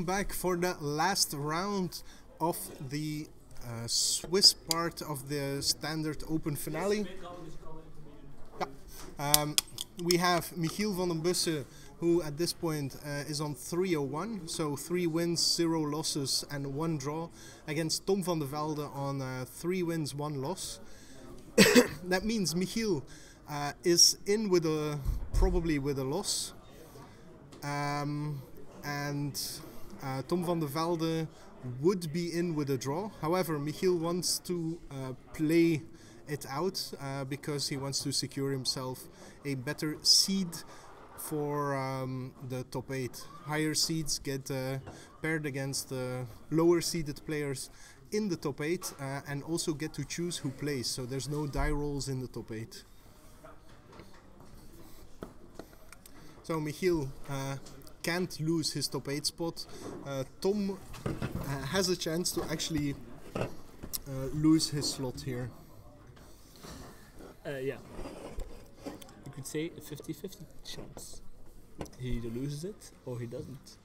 back for the last round of the Swiss part of the standard open finale. Yeah. We have Michiel van den Bussche, who at this point is on 301, so 3 wins, 0 losses and 1 draw, against Tom van der Velde on 3 wins, 1 loss. That means Michiel is in with probably with a loss, and Tom van der Velde would be in with a draw. However, Michiel wants to play it out because he wants to secure himself a better seed for the top 8. Higher seeds get paired against lower seeded players in the top 8 and also get to choose who plays, so there's no die rolls in the top 8. So Michiel can't lose his top 8 spot. Tom has a chance to actually lose his slot here. Yeah. You could say a 50-50 chance. He either loses it or he doesn't.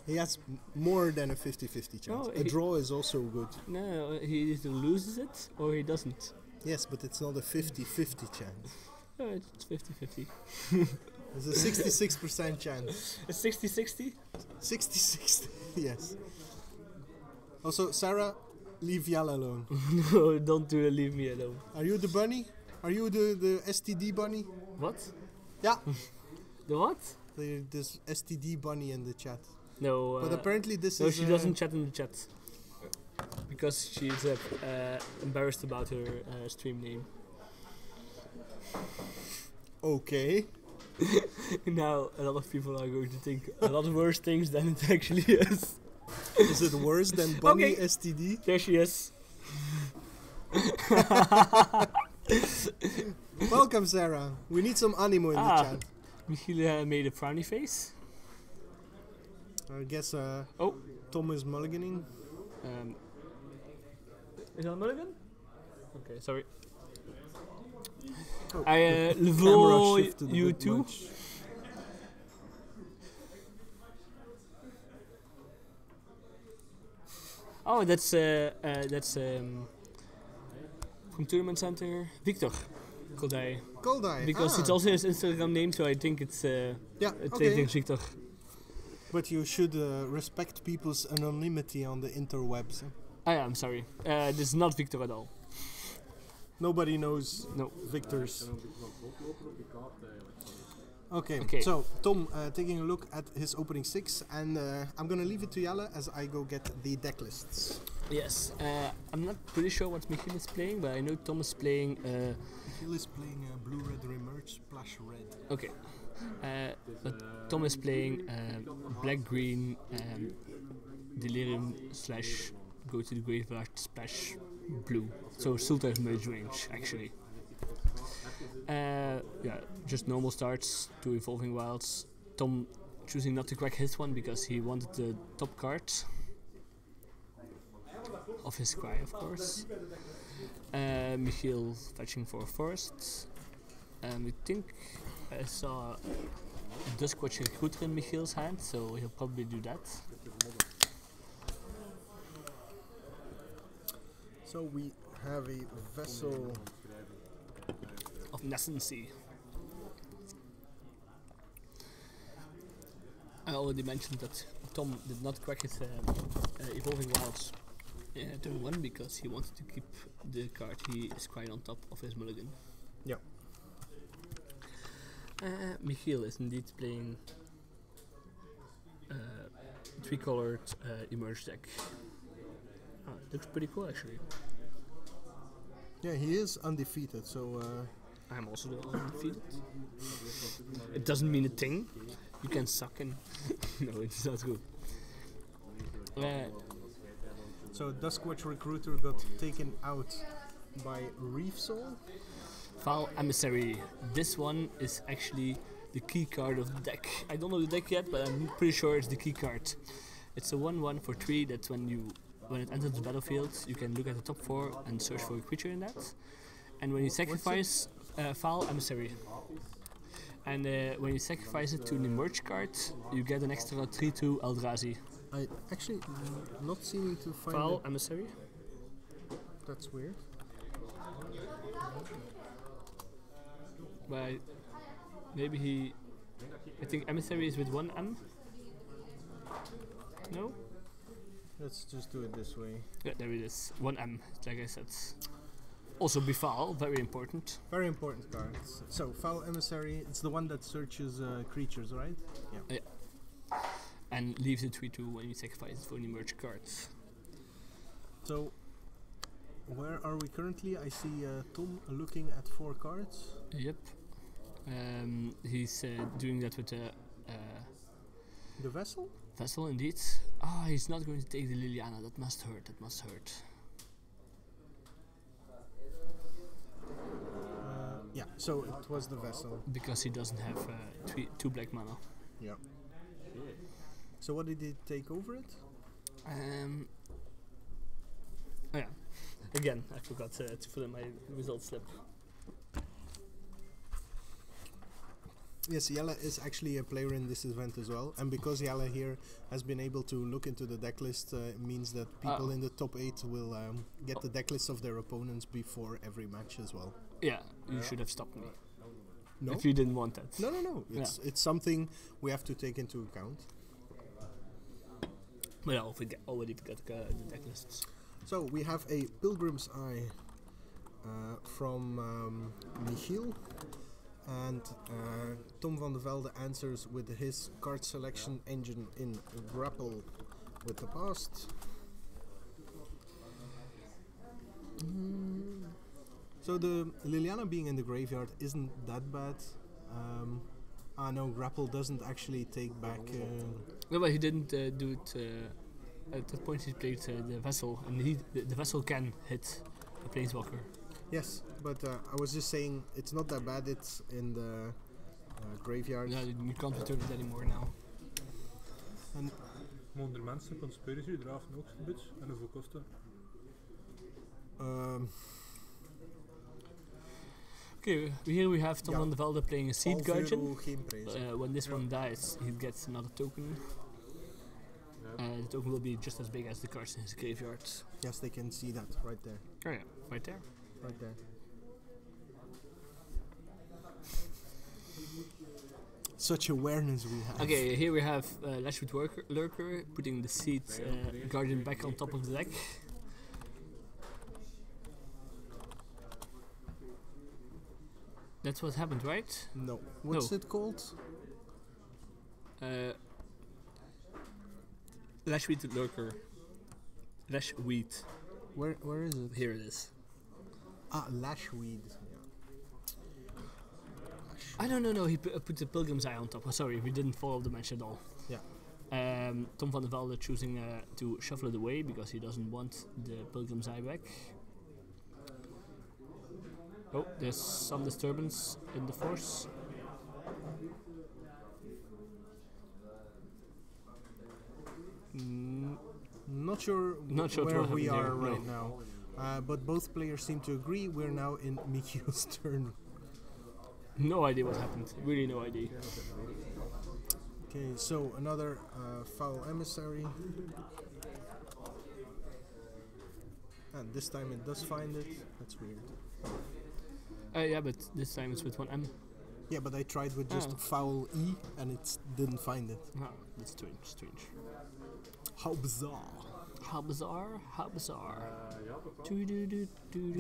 He has more than a 50-50 chance. Oh, a draw is also good. No, he either loses it or he doesn't. Yes, but it's not a 50-50 chance. No, it's 50-50. It's a 66% chance. A 60-60? 60-60, yes. Also, Sarah, leave Jelle alone. No, don't leave me alone. Are you the bunny? Are you the STD bunny? What? Yeah. The what? This STD bunny in the chat. No. But apparently this no, is... she doesn't chat in the chat. Because she's embarrassed about her stream name. Okay. Now a lot of people are going to think a lot worse things than it actually is. Is it worse than bunny Okay. STD? There she is. Welcome, Sarah. We need some animo in the chat. Michiel made a frowny face. I guess Tom is mulliganing. Is that a mulligan? Okay, sorry. Oh, I the level camera shifted a you bit too. much. Oh, that's from Tournament Center, Victor Koldij. Koldij. Because it's also his Instagram name, so I think it's okay. Victor. But you should respect people's anonymity on the interwebs. I'm sorry. This is not Victor at all. Nobody knows No. Victor's. Okay, so Tom taking a look at his opening 6, and I'm gonna leave it to Jelle as I go get the deck lists. Yes, I'm not pretty sure what Michiel is playing, but I know Tom is playing... Michiel is playing Blue-Red Remerge, Splash Red. Okay. But Tom is playing Black-Green Delirium / Go to the Graveyard Splash Blue. So Sultai Midrange, actually. Yeah, just normal starts, 2 Evolving Wilds. Tom choosing not to crack his one because he wanted the top card of his cry, of course. Michiel fetching for a forest. I think I saw Duskwatch Recruiter in Michiel's hand, so he'll probably do that. So we have a Vessel of Nascency. I already mentioned that Tom did not crack his Evolving Wilds turn 1 because he wanted to keep the card he is quite on top of his mulligan. Yeah. Michiel is indeed playing 3-colored Emerge deck. Oh, it looks pretty cool actually. Yeah, he is undefeated, so... I'm also undefeated. It doesn't mean a thing. You can suck and... No, it's not good. So Duskwatch Recruiter got taken out by Reef Soul. Foul Emissary. This one is actually the key card of the deck. I don't know the deck yet, but I'm pretty sure it's the key card. It's a 1/1 for 3 that when it enters the battlefield, you can look at the top 4 and search for a creature in that. And when you sacrifice Foul Emissary. And when you sacrifice it to an Emerge card, you get an extra 3/2 Eldrazi. I actually not seeming to find Foul, it. emissary. That's weird. But maybe he. I think emissary is with one M. No? Let's just do it this way. Yeah, there it is. One M, like I said. Also Befal, very important. Very important cards. So, Foul Emissary, it's the one that searches creatures, right? Yeah. And leaves it 3/2 when you sacrifice it for any merge cards. So, where are we currently? I see Tom looking at 4 cards. Yep. He's doing that with The Vessel? Vessel, indeed. Ah, he's not going to take the Liliana. That must hurt. That must hurt. Yeah, so it was the Vessel. Because he doesn't have 2 black mana. Yeah. So what did he take over it? Oh yeah. Again, I forgot to fill in my result slip. Yes, Jelle is actually a player in this event as well, and because Jelle here has been able to look into the deck list, it means that people in the top 8 will get the deck list of their opponents before every match as well. Yeah, you should have stopped me. No? If you didn't want that. No. It's something we have to take into account. But yeah, already forgot the deck lists. So we have a Pilgrim's Eye from Michiel. And Tom Vandevelde answers with his card selection engine in Grapple with the Past. So the Liliana being in the graveyard isn't that bad. No, Grapple doesn't actually take back... No, but he didn't do it... at that point he played the Vessel, and the Vessel can hit a Planeswalker. Yes, but I was just saying it's not that bad. It's in the graveyard. Yeah, you can't return it anymore now. And Onder mensen conspiracy draven ook een beetje en hoeveel kost dat? Okay, here we have Tom Vandevelde playing a Seed Guardian. Geen prijs. When this one dies, he gets another token. The token will be just as big as the cards in his graveyard. Yes, they can see that right there. Oh yeah, right there. Right there. Such awareness we have. Okay, here we have Lashwood Lurker putting the Seed Guardian back on top of the deck. That's what happened, right? No. What's it called? Lashweed Lurker. Lashweed. Where is it? Here it is. Lashweed. I don't know. He put the Pilgrim's Eye on top. Oh, sorry, we didn't follow the match at all. Yeah. Tom Vandevelde choosing to shuffle it away because he doesn't want the Pilgrim's Eye back. Oh, there's some disturbance in the force. Not sure where we are right now. But both players seem to agree we're now in Michiel's turn. No idea what happened. Really no idea. Okay, so another Foul Emissary. And this time it does find it. That's weird. Yeah, but this time it's with one M. Yeah, but I tried with just Foul E and it didn't find it. Oh, that's strange. How bizarre. How bizarre, how bizarre. Did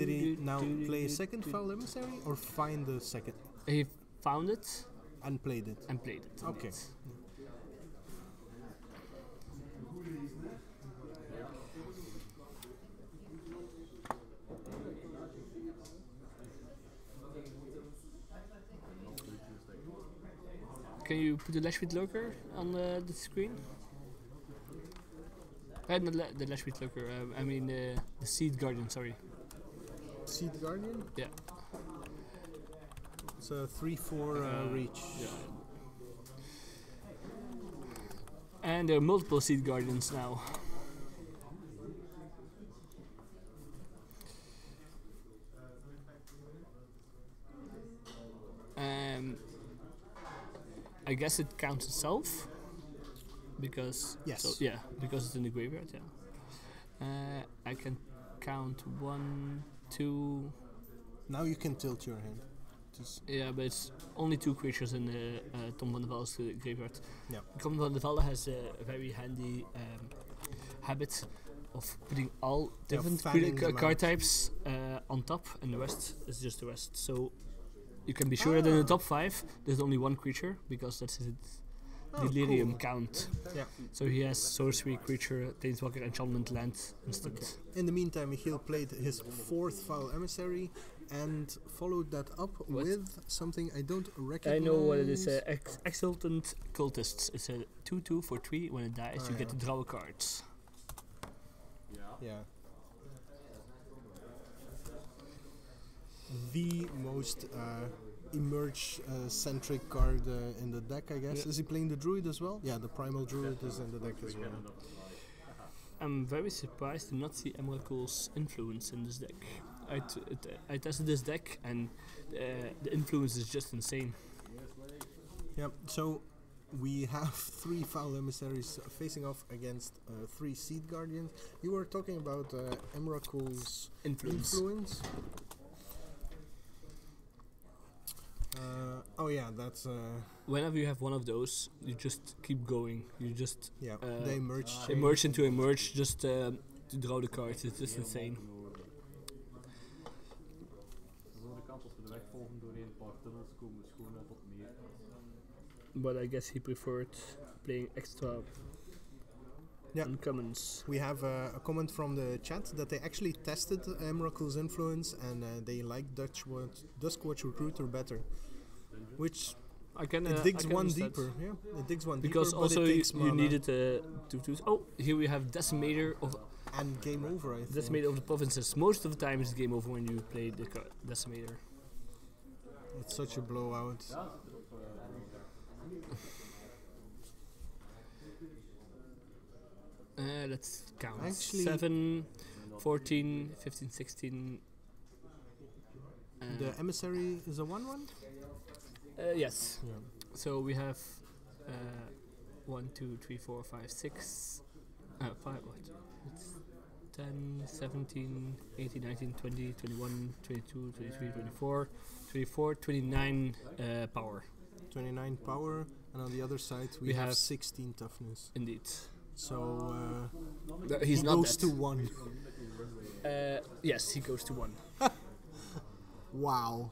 he now play a second Foul Emissary or find the second? He found it and played it. Okay. Can you put the Lashweed Lurker on the screen? Not the Lashweed Lurker, I mean the Seed Guardian, sorry. Seed Guardian? Yeah. It's a 3/4 reach. Yeah. And there are multiple Seed Guardians now. I guess it counts itself because Yes. so yeah, because it's in the graveyard. Yeah. I can count 1, 2. Now you can tilt your hand. Yeah, but it's only 2 creatures in the Tom Vandevelde's graveyard. Yeah. Tom Vandevelde has a very handy habit of putting all different fanning them card out. types on top, and the rest is just the rest. So you can be sure that in the top 5 there's only 1 creature, because that's his delirium cool. count. Yeah. So he has sorcery, creature, planeswalker, enchantment, land, instant. Okay. In the meantime, Michiel played his 4th Foul Emissary and followed that up with something I don't recognize. I know what it is. Exultant Cultists. It's a 2/2 for 3. When it dies, you get to draw a card. Yeah. The most emerge-centric card in the deck, I guess. Yeah. Is he playing the Druid as well? Yeah, the Primal Druid is in the deck as well. I'm very surprised to not see Emrakul's influence in this deck. I tested this deck, and the influence is just insane. Yeah, so we have 3 Foul Emissaries facing off against 3 Seed Guardians. You were talking about Emrakul's influence. Oh yeah, that's Whenever you have one of those, you just keep going. You just they merge. emerge into emerge just to draw the cards. It's just insane. But I guess he preferred playing extra uncommons. We have a comment from the chat that they actually tested Emrakul's influence and they like Duskwatch Recruiter better, which it digs one deeper. Yeah, it digs one because deeper. Also but it takes you mana. needed to. Oh, here we have Decimator of. And game over, I think. Decimator of the provinces. Most of the time it's game over when you play the Decimator. It's such a blowout. Let's count. Actually, 7, 14, 15, 16. The emissary is a 1/1? Yes. Yeah. So we have 1, 2, 3, 4, 5, 6. 5, what? It's 10, 17, 18, 19, 20, 21, 22, 23, 24, 24, 29 power. 29 power, and on the other side we have 16 toughness. Indeed. So He's he not goes dead. to 1. Yes, he goes to 1. Wow.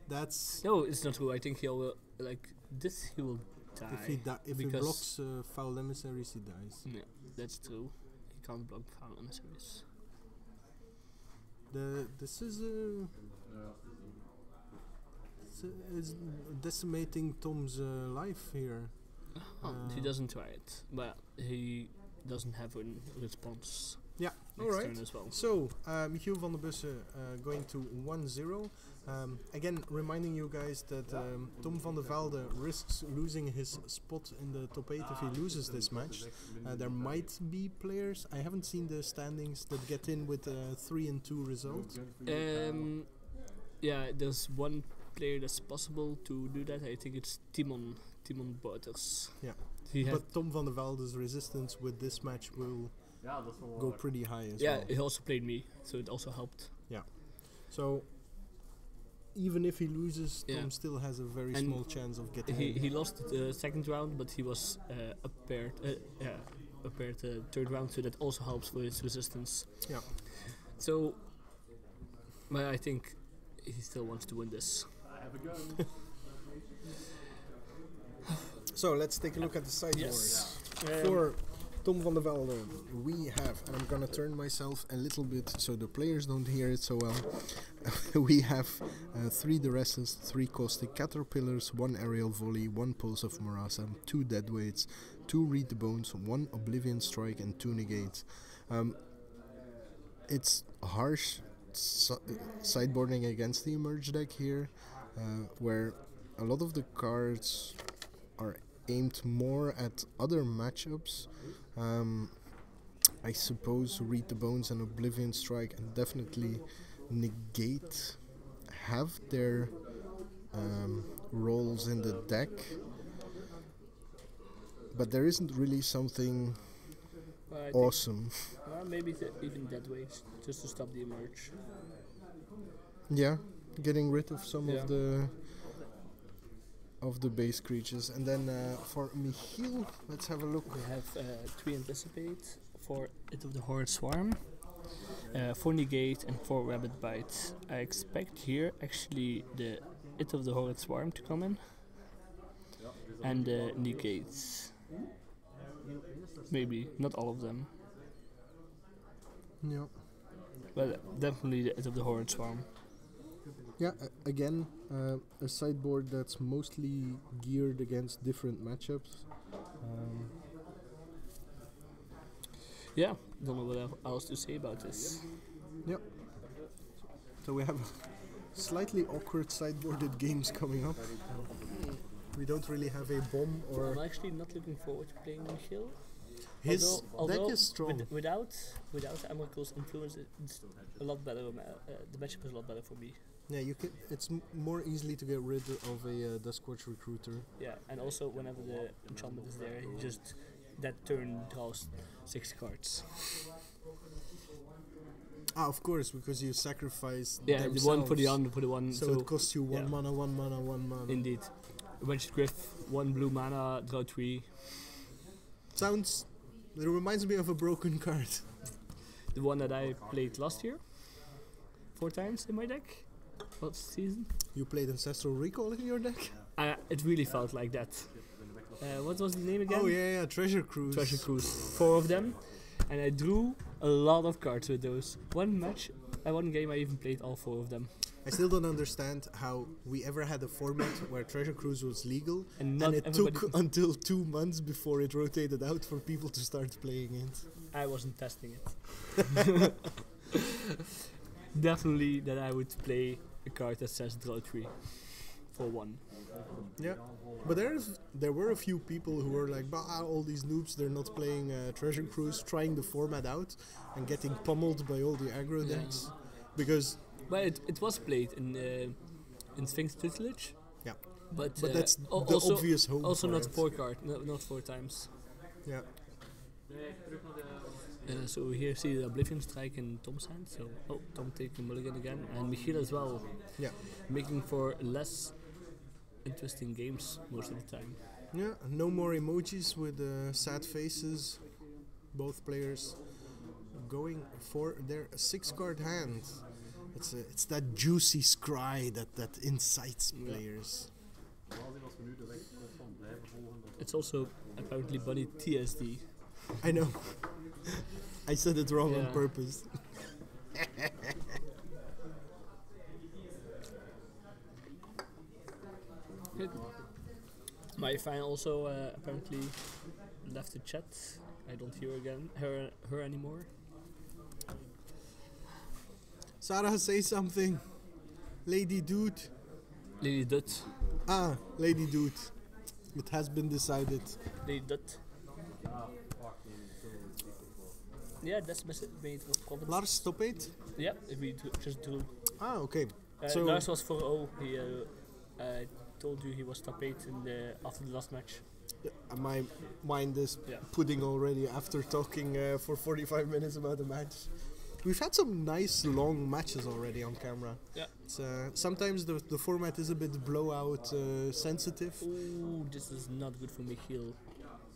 That's No, it's not true. I think he will like this. He will die. if he blocks Foul Emissaries, he dies. Yeah, that's true. He can't block foul emissaries. This is it's decimating Tom's life here. He doesn't try it, but he doesn't have a response. Yeah, next alright. turn as well. So, Michiel van der Bussche going to 1-0. Again, reminding you guys that Tom Vandevelde risks losing his spot in the top 8 if he loses this match. There might be players, I haven't seen the standings, that get in with a 3-2 result. Yeah, there's one player that's possible to do that. I think it's Timon Butters. Yeah, He but Tom Vandevelde's resistance with this match will go pretty high as well. Yeah, he also played me, so it also helped. Yeah. So even if he loses, Yeah. Tom still has a very And small chance of getting in. He lost the second round, but he was up paired third round, so that also helps for his resistance. Yeah. So, but I think he still wants to win this. So let's take a look at the sideboard. Yes. For Tom Vandevelde, we have, and I'm gonna turn myself a little bit so the players don't hear it so well. We have 3 Duresses, 3 Caustic Caterpillars, 1 Aerial Volley, 1 Pulse of Marasa, 2 Deadweights, 2 Read the Bones, 1 Oblivion Strike, and 2 Negates. It's harsh sideboarding against the Emerge deck here, where a lot of the cards are aimed more at other matchups. I suppose Read the Bones and Oblivion Strike and definitely Negate have their roles in the deck, but there isn't really something I think awesome. maybe even that way, just to stop the emerge. Yeah, getting rid of some Yeah. of the base creatures, and then for Michiel, let's have a look. We have 3 anticipate, 4 It of the Horrid Swarm, 4 negate, and 4 rabbit bite. I expect here actually the It of the Horrid Swarm to come in, and the negates. Maybe not all of them, Yeah. but definitely the It of the Horrid Swarm. Yeah, again, a sideboard that's mostly geared against different matchups. Yeah, don't know what else to say about this. Yep. So we have slightly awkward sideboarded games coming up. We don't really have a bomb or... I'm actually not looking forward to playing Michiel. His Although deck is strong. without Emrakul's influence, it's a lot better. The matchup is a lot better for me. Yeah, you can. It's more easily to get rid of a Duskwatch Recruiter. Yeah, and also whenever the enchantment is there, you just that turn draws 6 cards. Ah, of course, because you sacrifice Yeah, themselves. the one for the other for the one. So it costs you one mana, one mana, one mana. Indeed. Wedge Griff, 1 blue mana, draw 3. Sounds. It reminds me of a broken card. The one that I played last year, 4 times in my deck, last season. You played Ancestral Recall in your deck? It really felt like that. What was the name again? Oh yeah, Treasure Cruise. Treasure Cruise. 4 of them, and I drew a lot of cards with those. One game, I even played all 4 of them. I still don't understand how we ever had a format where Treasure Cruise was legal, And and it took until 2 months before it rotated out for people to start playing it. I wasn't testing it. Definitely that I would play a card that says draw 3 for 1. Yeah, but there were a few people who were like, bah, all these noobs, they're not playing Treasure Cruise, trying the format out and getting pummeled by all the aggro Yeah. decks. Because, But it was played in Sphinx Tutelage. yeah, But that's the also, obvious home also for not it. 4 card, not 4 times. Yeah, So here see the Oblivion Strike in Tom's hand. So Tom taking mulligan again, and Michiel as well, yeah, making for less interesting games most of the time. yeah. No more emojis with sad faces. Both players going for their 6-card hand. It's that juicy scry that incites players. It's also apparently bunny TSD. I know. I said it wrong on Yeah. purpose. My fan also apparently left the chat. I don't hear her anymore. Sarah, say something. Lady Dude. Lady Dut. Ah, Lady Dude. It has been decided. Lady Dut. Yeah, that's made of province. Lars, stop it. Yeah, we just drew. Ah, okay. So Lars was 4-0. He told you he was top 8 after the last match. My mind is Yeah. pudding already after talking for 45 minutes about the match. We've had some nice long matches already on camera. Yeah. It's, sometimes the format is a bit blowout sensitive. Ooh, this is not good for Michiel.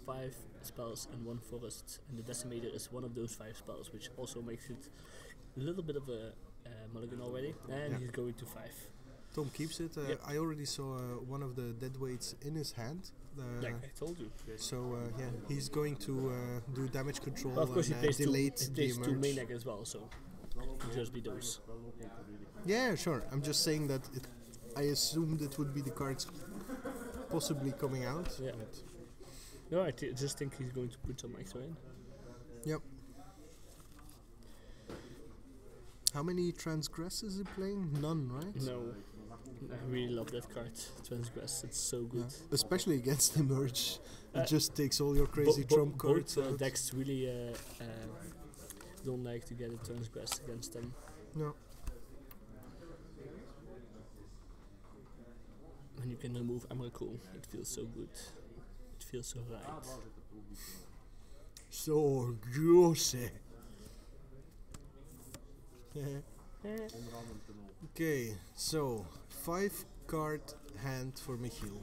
5 spells and 1 forest, and the Decimator is one of those 5 spells, which also makes it a little bit of a mulligan already, and Yeah. he's going to 5. Tom keeps it. Yep. I already saw one of the deadweights in his hand. Like I told you. So yeah, he's going to do damage control But of course, he and plays delayed he the plays 2 emerge. main deck as well, so it'll just be those. Yeah, sure. I'm just saying that I assumed it would be the cards possibly coming out. Yeah. but- No, I just think he's going to put some extra in. Yep. How many transgress is he playing? None, right? No, I really love that card, Transgress. It's so good. Yeah. Especially against Emerge. Uh, It just takes all your crazy trump cards Both out. decks really don't like to get a Transgress against them. No. When you can remove Emrakul, it feels so good. It feels so right. So juicy. Okay, so 5 card hand for Michiel.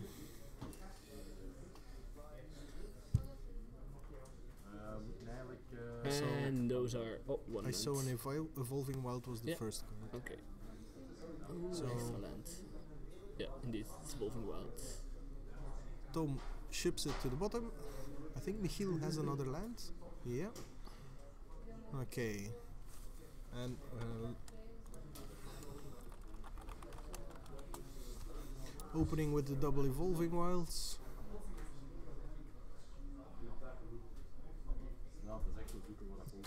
And those are one. I saw an evolving wild was the first card. Okay. So Excellent. Yeah, indeed, it's evolving wild. Tom ships it to the bottom. I think Michiel has another land. Yeah. Okay. And opening with the double evolving wilds.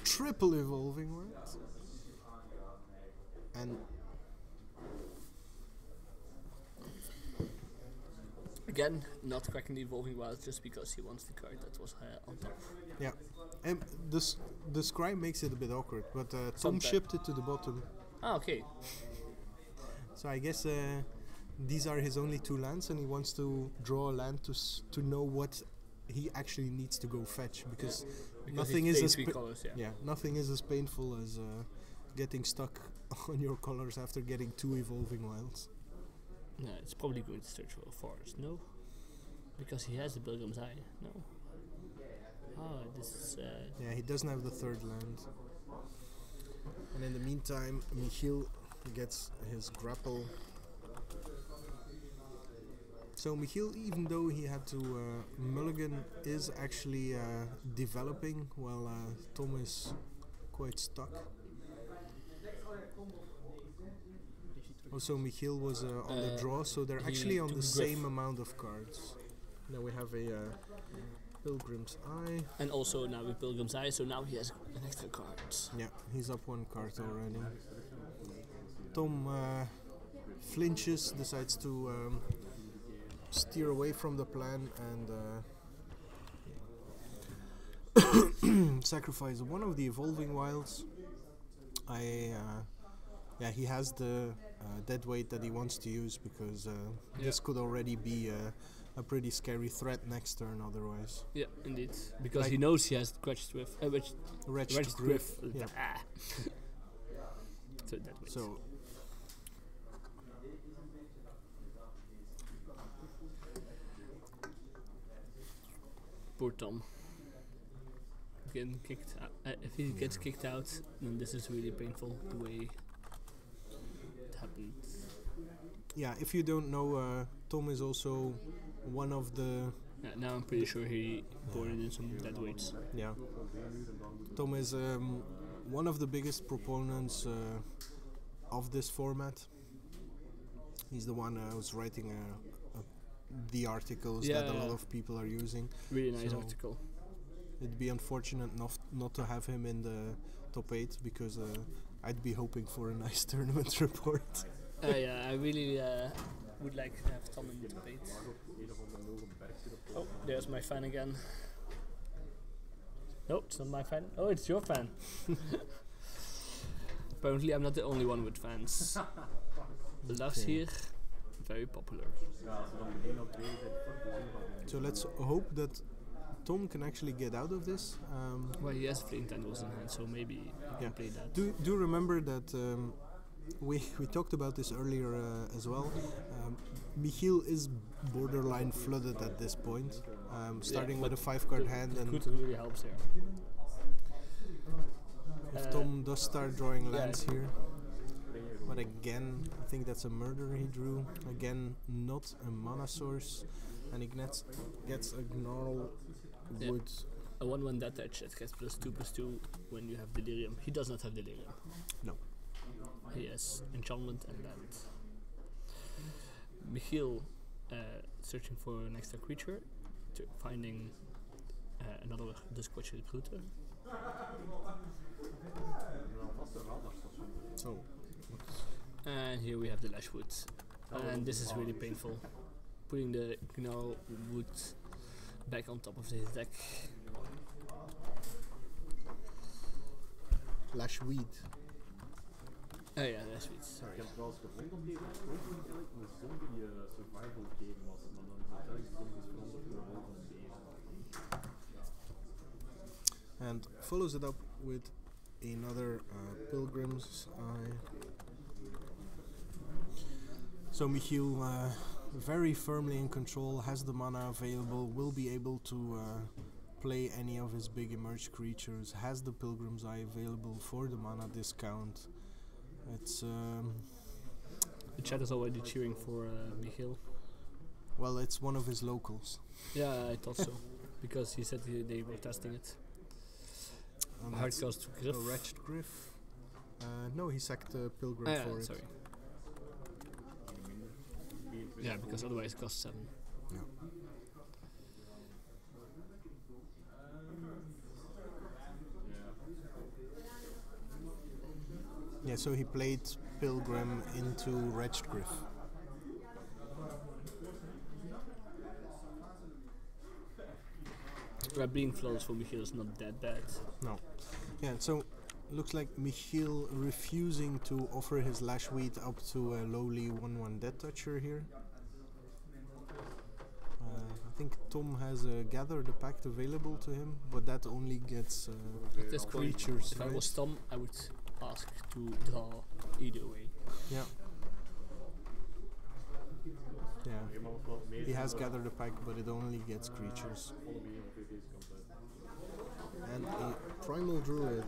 Triple evolving wilds. And again, not cracking the evolving wilds just because he wants the card that was on top. yeah, and the scribe makes it a bit awkward, but Tom Sometimes. shipped it to the bottom. Ah, okay. So I guess these are his only 2 lands, and he wants to draw a land to know what he actually needs to go fetch, because nothing is as colors, nothing is as painful as getting stuck on your colors after getting 2 evolving wilds. No, it's probably going to search for a forest. No, because he has the Pilgrim's Eye. No. Oh, this is. Yeah, he doesn't have the 3rd land. And in the meantime, Michiel gets his grapple. So Michiel, even though he had to mulligan, is actually developing, while Tom is quite stuck. Also, Michiel was on the draw, so they're actually on the same amount of cards. Now we have a Pilgrim's Eye. And also now with Pilgrim's Eye, so now he has an extra card. Yeah, he's up 1 card already. Tom flinches, decides to steer away from the plan and sacrifice one of the evolving wilds. Yeah, he has the dead weight that he wants to use, because this could already be a pretty scary threat next turn otherwise. Yeah, indeed. Because he knows he has Wretched Griff. Yeah. So dead weight. So poor Tom. Getting kicked out. If he gets kicked out, then this is really painful the way it happened. yeah, if you don't know, Tom is also one of the... Yeah, now I'm pretty sure he poured in some dead weights. Yeah. Tom is one of the biggest proponents of this format. He's the one who's writing the articles that a lot of people are using. Really nice So article. It'd be unfortunate not to have him in the top 8, because I'd be hoping for a nice tournament report. Yeah, I really would like to have Tom in the top 8. Oh, there's my fan again. No, it's not my fan. Oh, it's your fan. Apparently I'm not the only one with fans. Lars here, very popular. So let's hope that Tom can actually get out of this. Well, he has Flame Tendrils in hand, so maybe he can play that. Do remember that we talked about this earlier as well. Michiel is borderline flooded at this point, starting with a 5-card hand, and Good really helps here. if Tom does start drawing lands here. But again, I think that's a murder he drew. Again, not a mana source, and he gets a Gnarl Wood. A 1/1 that touch that gets +2/+2 when you have Delirium. He does not have Delirium. No. He has Enchantment and Land. Michiel searching for an extra creature, finding another Duskwatch Recruiter. So. And here we have the Lashwood. And this is really painful. Putting the Gnarl Wood back on top of his deck. Lashweed. Oh yeah, Lashweed, sorry. Ik heb trouwens gevonden op die ook een zombie survival game was, maar dan is het eigenlijk zombies veranderd in een rol van beest. and follows it up with another Pilgrim's Eye. So Michiel, very firmly in control, has the mana available, will be able to play any of his big emerged creatures, has the Pilgrim's Eye available for the mana discount. It's The chat is already cheering for Michiel. well, it's one of his locals. Yeah, I thought so. Because he said they were testing it. And Hard that's cost to a Griff. wretched Griff. No, he sacked Pilgrim Ah, yeah, for it. sorry. Yeah, because otherwise it costs 7. Yeah. Yeah, so he played Pilgrim into Wretched Griff. Being flows for Michiel is not that bad. No. Yeah, so looks like Michiel refusing to offer his Lashweed up to a lowly 1/1 Death Toucher here. I think Tom has a Gather the Pact available to him, but that only gets At this point, creatures, if I right? was Tom, I would ask to draw either way. Yeah. Yeah. He has Gather the Pact, but it only gets creatures. And a Primal Druid.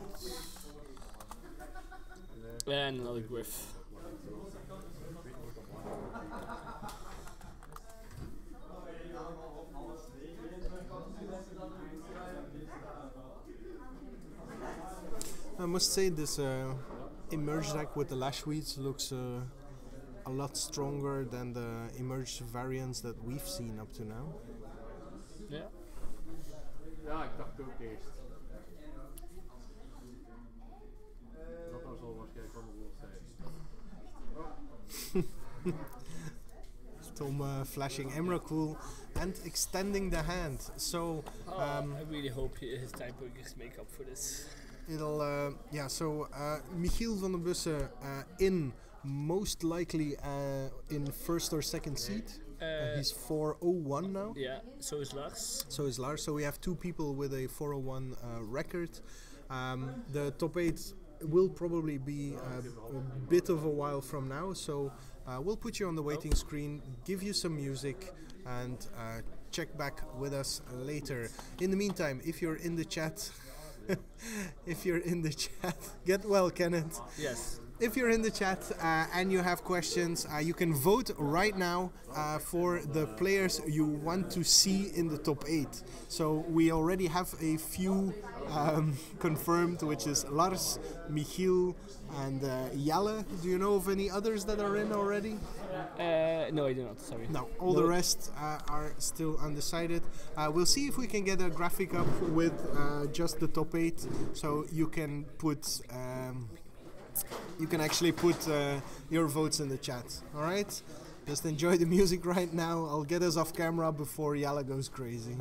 And another Griff. I must say this Emerge deck with the Lashweeds looks a lot stronger than the Emerged variants that we've seen up to now. Yeah. Ja, ik dacht ook eerst. Dat nou zal waarschijnlijk wel nog zijn. Tom flashing Emrakul and extending the hand. So I really hope his type gets make up for this. it'll so Michiel van den Bussche in most likely in first or second seed. He's 401 now. Yeah, so is Lars. So is Lars. So we have two people with a 401 record. The top 8 will probably be a bit of a while from now. So we'll put you on the waiting screen, give you some music, and check back with us later. In the meantime, if you're in the chat, get well, Kenneth. Yes. If you're in the chat and you have questions, you can vote right now for the players you want to see in the top 8. So we already have a few confirmed, which is Lars, Michiel, and Jalle. Do you know of any others that are in already? No, I do not. Sorry. No, all the rest are still undecided. We'll see if we can get a graphic up with just the top 8, so you can put. You can actually put your votes in the chat. All right, just enjoy the music right now. I'll get us off camera before Yala goes crazy.